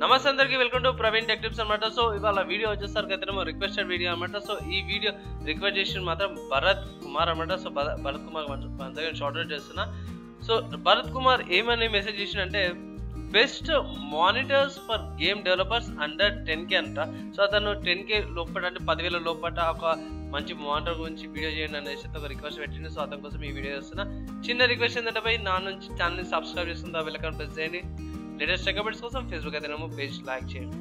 నమస్తే అందరికీ welcome to Praveen tech tips అన్నమాట. సో ఇవాళ వీడియో వచ్చేసరికి అయితే రిక్వెస్టెడ్ వీడియో అనమాట. సో ఈ వీడియో రిక్వెస్ట్ చేసిన మాత్రం భరత్ కుమార్ అనమాట. సో భరత్ కుమార్ అంతగా షార్ట్ అవుట్ చేస్తున్నా. సో భరత్ కుమార్ ఏమని మెసేజ్ చేసినంటే best monitors for game developers under 10K అంట. సో అతను 10K లోపల అంటే 10,000 లోపల ఒక మంచి మానిటర్ గురించి వీడియో చేయండి అనేసి ఒక రిక్వెస్ట్ పెట్టింది. సో అతని కోసం ఈ వీడియో చేస్తున్నా. చిన్న రిక్వెస్ట్ ఏంటంటే పోయి నా నుంచి ఛానల్ని సబ్స్క్రైబ్ చేస్తుంది, బెల్ ఐకాన్ ప్రెస్ చేయండి. లేటెస్ట్ టెక్ అప్డేట్స్ కోసం ఫేస్బుక్ అయితేనేమో పేజ్ లైక్ చేయండి.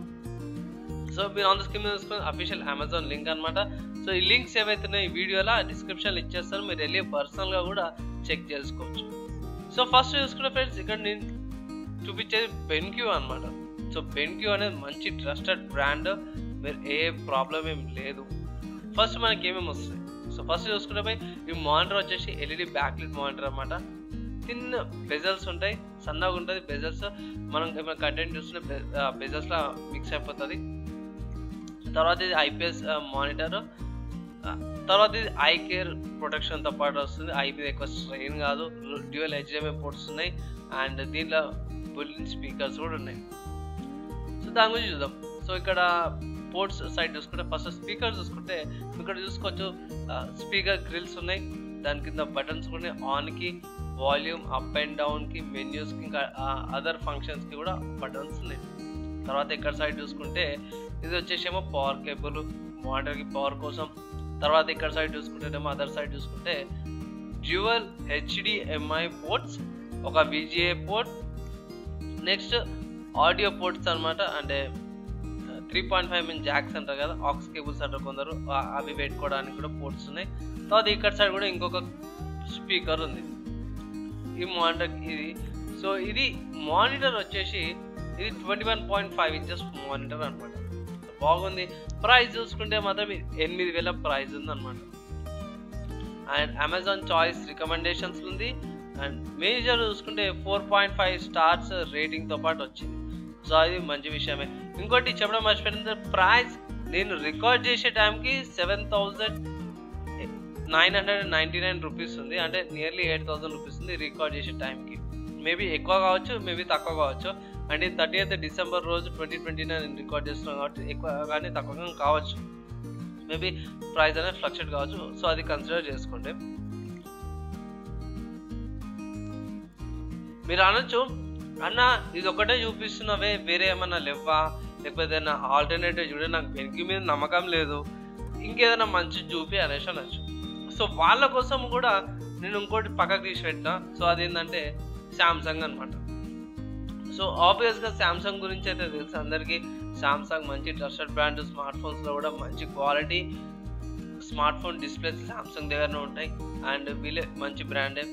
సో మీరు ఆన్ ద స్క్రీన్ మీద చూసుకుని అఫీషియల్ అమెజాన్ లింక్ అనమాట. సో ఈ లింక్స్ ఏవైతున్నాయి ఈ వీడియోలో డిస్క్రిప్షన్లో ఇచ్చేస్తాను, మీరు వెళ్ళి పర్సనల్గా కూడా చెక్ చేసుకోవచ్చు. సో ఫస్ట్ చూసుకున్న ఫ్రెండ్స్ ఇక్కడ నేను చూపించేది బెన్క్యూ అనమాట. సో బెన్క్యూ అనేది మంచి ట్రస్టెడ్ బ్రాండ్, మీరు ఏ ప్రాబ్లం ఏం లేదు. ఫస్ట్ మనకి ఏమేమి వస్తాయి. సో ఫస్ట్ చూసుకుంటే పోయి ఈ మానిటర్ వచ్చేసి ఎల్ఈడి బ్యాక్లైట్ మానిటర్ అనమాట. చిన్న బెజల్స్ ఉంటాయి, సన్నగా ఉంటుంది బెజల్స్. మనం ఏమైనా కంటెంట్ చూస్తుంటే బెజల్స్లో మిక్స్ అయిపోతుంది. తర్వాత ఇది ఐపీఎస్ మానిటర్. తర్వాత ఇది ఐ కేర్ ప్రొటెక్షన్తో పాటు వస్తుంది. ఐ మీద ఎక్కువ స్ట్రెయిన్ కాదు. డ్యూయల్ హెచ్డిఎంఐ పోర్ట్స్ ఉన్నాయి అండ్ దీంట్లో బుల్లిన్ స్పీకర్స్ కూడా ఉన్నాయి. సో దాని గురించి చూద్దాం. సో ఇక్కడ పోర్ట్స్ సైడ్ చూసుకుంటే ఫస్ట్ స్పీకర్ చూసుకుంటే ఇక్కడ చూసుకోవచ్చు స్పీకర్ గ్రిల్స్ ఉన్నాయి. దాని కింద బటన్స్ కూడా ఆన్కి, వాల్యూమ్, అప్ అండ్ డౌన్కి, మెన్యూస్కి, ఇంకా అదర్ ఫంక్షన్స్కి కూడా బటన్స్ ఉన్నాయి. తర్వాత ఇక్కడ సైడ్ చూసుకుంటే ఇది వచ్చేసేమో పవర్ కేబుల్, మానిటర్కి పవర్ కోసం. తర్వాత ఇక్కడ సైడ్ చూసుకుంటేనేమో అదర్ సైడ్ చూసుకుంటే డ్యూయల్ హెచ్డిఎంఐ పోర్ట్స్, ఒక VGA port, next audio ports అనమాట. అంటే 3.5mm జాక్స్ అంటారు కదా, ఆక్స్ కేబుల్స్ అంటారు కొందరు, అవి పెట్టుకోవడానికి కూడా పోర్ట్స్ ఉన్నాయి. తర్వాత ఇక్కడ సైడ్ కూడా ఇంకొక స్పీకర్ ఉంది ఈ మానిటర్ ఇది. సో ఇది మానిటర్ వచ్చేసి ఇది 21.5 ఇంచెస్ మానిటర్ అనమాట. బాగుంది. ప్రైస్ చూసుకుంటే మాత్రం 8,000 ప్రైస్ ఉంది అనమాట. అండ్ అమెజాన్ చాయిస్ రికమెండేషన్స్ ఉంది. అండ్ మేజర్ చూసుకుంటే 4.5 స్టార్స్ రేటింగ్తో పాటు వచ్చింది. సో అది మంచి విషయమే. ఇంకోటి చెప్పడం మర్చిపోయింది, ప్రైస్ నేను రికార్డ్ చేసే టైంకి 7,999 రూపీస్ ఉంది. అంటే నియర్లీ 8,000 రూపీస్ ఉంది రికార్డ్ చేసే టైంకి. మేబీ ఎక్కువ కావచ్చు, మేబీ తక్కువ కావచ్చు. అంటే 30th డిసెంబర్ రోజు 2020 నేను రికార్డ్ చేస్తున్నాను కాబట్టి ఎక్కువ కానీ తక్కువ కావచ్చు. మేబీ ప్రైస్ అనేది ఫ్లక్చుయేట్ కావచ్చు. సో అది కన్సిడర్ చేసుకోండి. మీరు అనొచ్చు, అన్న ఇది ఒకటే చూపిస్తున్నావే, వేరే ఏమన్నా లేవా, లేకపోతే ఏదైనా ఆల్టర్నేటివ్ చూడే, నాకు బెన్క్యూ మీద నమ్మకం లేదు, ఇంకేదైనా మంచి చూపి అనేసి అనొచ్చు. సో వాళ్ళ కోసం కూడా నేను ఇంకోటి పక్కకు తీసి పెట్టినా. సో అదేంటంటే శాంసంగ్ అనమాట. సో ఆబ్వియస్గా శాంసంగ్ గురించి అయితే తెలుసు అందరికీ. శాంసంగ్ మంచి ట్రస్టెడ్ బ్రాండ్, స్మార్ట్ ఫోన్స్లో కూడా మంచి quality smart phone displays Samsung దగ్గరనే ఉంటాయి అండ్ వీళ్ళే మంచి బ్రాండే.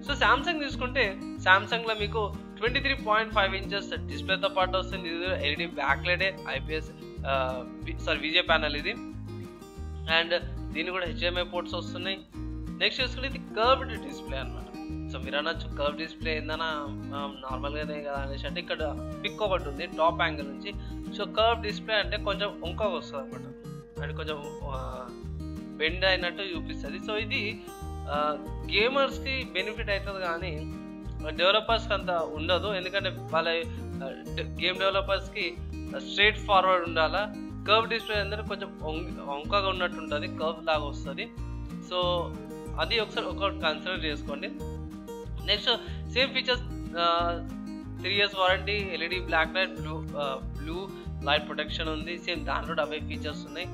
సో శాంసంగ్ తీసుకుంటే శాంసంగ్లో మీకు 23.5 ఇంచెస్ డిస్ప్లేతో పాటు వస్తుంది. ఇది ఎల్ఈడి బ్యాక్లైటే, ఐపీఎస్ విజే ప్యానల్ ఇది. అండ్ దీన్ని కూడా హెచ్డిఎంఐ పోర్ట్స్ వస్తున్నాయి. నెక్స్ట్ చూసుకుంటే ఇది కర్వ్డ్ డిస్ప్లే అనమాట. సో మీరు అనొచ్చు కర్వ్ డిస్ప్లే ఏందన్నా నార్మల్గానే కదా అనేసి. అంటే ఇక్కడ పిక్ ఒకటి ఉంది టాప్ యాంగిల్ నుంచి. సో కర్వ్ డిస్ప్లే అంటే కొంచెం వంకగా వస్తుంది అనమాట, అంటే కొంచెం బెండ్ అయినట్టు చూపిస్తుంది. సో ఇది గేమర్స్కి బెనిఫిట్ అవుతుంది కానీ డెవలపర్స్కి అంత ఉండదు. ఎందుకంటే వాళ్ళ గేమ్ డెవలపర్స్కి స్ట్రైట్ ఫార్వర్డ్ ఉండాలా. కర్వ్ డిస్ప్లే అంటే కొంచెం వంకగా ఉన్నట్టు ఉంటుంది, కర్వ్ లాగా వస్తుంది. సో అది ఒకటి కన్సిడర్ చేసుకోండి. Next same features, 3 years warranty, LED black light, blue light protection ఉంది. సేమ్ దాంట్లో అవే ఫీచర్స్ ఉన్నాయి.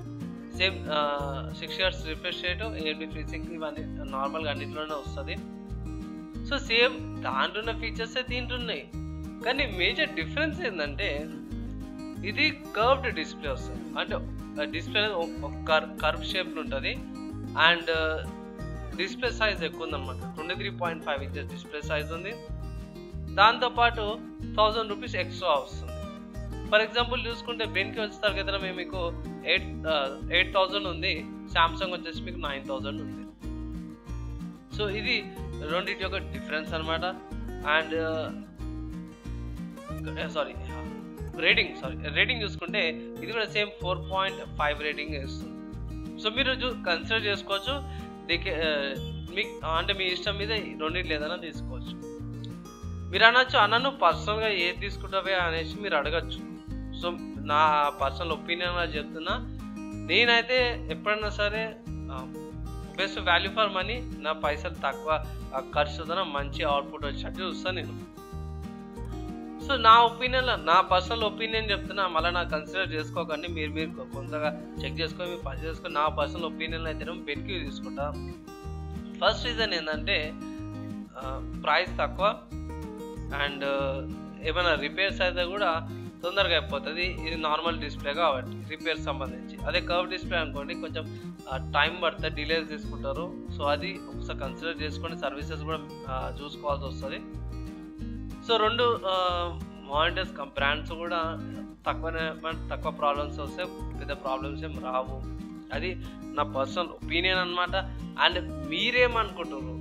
Same 6 Hz refresh rate, AMD FreeSync, ఇవన్నీ నార్మల్గా అన్నింటిలోనే వస్తుంది. సో సేమ్ దాంట్లో ఉన్న ఫీచర్సే దీంట్లో ఉన్నాయి. కానీ మేజర్ డిఫరెన్స్ ఏంటంటే ఇది కర్వ్డ్ డిస్ప్లే వస్తుంది. అంటే డిస్ప్లే అనేది కర్వ్ షేప్లో ఉంటుంది అండ్ డిస్ప్లే సైజ్ ఎక్కువ ఉందన్నమాట. 23.5 ఇంచెస్ డిస్ప్లే సైజ్ ఉంది. దాంతోపాటు 1,000 రూపీస్ ఎక్స్ట్రా వస్తుంది. ఫర్ ఎగ్జాంపుల్ చూసుకుంటే బెన్కి వచ్చేసరికి అయితే మేము మీకు 8,000 ఉంది, శాంసంగ్ వచ్చేసి మీకు 9,000 ఉంది. సో ఇది రెండింటి యొక్క డిఫరెన్స్ అనమాట. అండ్ రేటింగ్ చూసుకుంటే ఇది కూడా సేమ్ 4.5 రేటింగ్ ఇస్తుంది. సో మీరు కన్సిడర్ చేసుకోవచ్చు. మీకు అంటే మీ ఇష్టం మీద రెండింటి ఏదైనా తీసుకోవచ్చు. మీరు అనొచ్చు, అన్న నువ్వు పర్సనల్గా ఏది తీసుకుంటావే అనేసి మీరు అడగచ్చు. సో నా పర్సనల్ ఒపీనియన్గా చెప్తున్నా. నేనైతే ఎప్పుడైనా సరే బెస్ట్ వాల్యూ ఫర్ మనీ, నా పైసలు తక్కువ ఖర్చుతో మంచి అవుట్పుట్ వచ్చేటట్టు చూస్తాను నేను. సో నా ఒపీనియన్లో, నా పర్సనల్ ఒపీనియన్ చెప్తున్నా, మళ్ళీ నాకు కన్సిడర్ చేసుకోకండి. మీరు కొంతగా చెక్ చేసుకొని మీరు పని చేసుకొని. నా పర్సనల్ ఒపీనియన్ అయితే బెట్కి తీసుకుంటా. ఫస్ట్ రీజన్ ఏంటంటే ప్రైస్ తక్కువ అండ్ ఏమైనా రిపేర్స్ అయితే కూడా తొందరగా అయిపోతుంది. ఇది నార్మల్ డిస్ప్లే కాబట్టి రిపేర్స్ సంబంధించి. అదే కర్వ్ డిస్ప్లే అనుకోండి కొంచెం టైం పడుతుంది, డిలేస్ తీసుకుంటారు. సో అది ఒకసారి కన్సిడర్ చేసుకొని సర్వీసెస్ కూడా చూసుకోవాల్సి వస్తుంది. సో రెండు మానిటర్స్ బ్రాండ్స్ కూడా తక్కువ ప్రాబ్లమ్స్ వస్తే పెద్ద ప్రాబ్లమ్స్ ఏం రావు. అది నా పర్సనల్ ఒపీనియన్ అనమాట. అండ్ మీరేమనుకుంటున్నారు,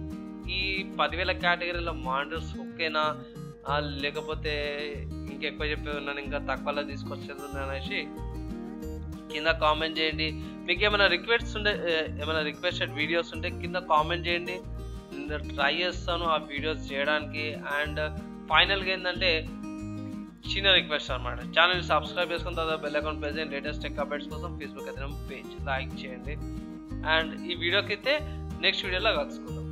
ఈ 10,000 కేటగిరీలో మానిటర్స్ ఓకేనా లేకపోతే ఇంకెక్కువ చెప్పేది ఉన్నాను, ఇంకా తక్కువలో తీసుకొచ్చేది అనేసి కింద కామెంట్ చేయండి. మీకు ఏమైనా రిక్వెస్టెడ్ వీడియోస్ ఉంటే కింద కామెంట్ చేయండి. నేను ట్రై చేస్తాను ఆ వీడియోస్ చేయడానికి. అండ్ ఫైనల్గా ఏంటంటే చిన్న రిక్వెస్ట్ అనమాట, ఛానల్ సబ్స్క్రైబ్ చేసుకున్న తర్వాత బెల్ ఐకాన్ ప్రెస్ చేయండి. లేటెస్ట్ టెక్ అప్డేట్స్ కోసం ఫేస్బుక్ అయితే పేజ్ లైక్ చేయండి. అండ్ ఈ వీడియోకి అయితే నెక్స్ట్ వీడియోలో కలుసుకుందాం.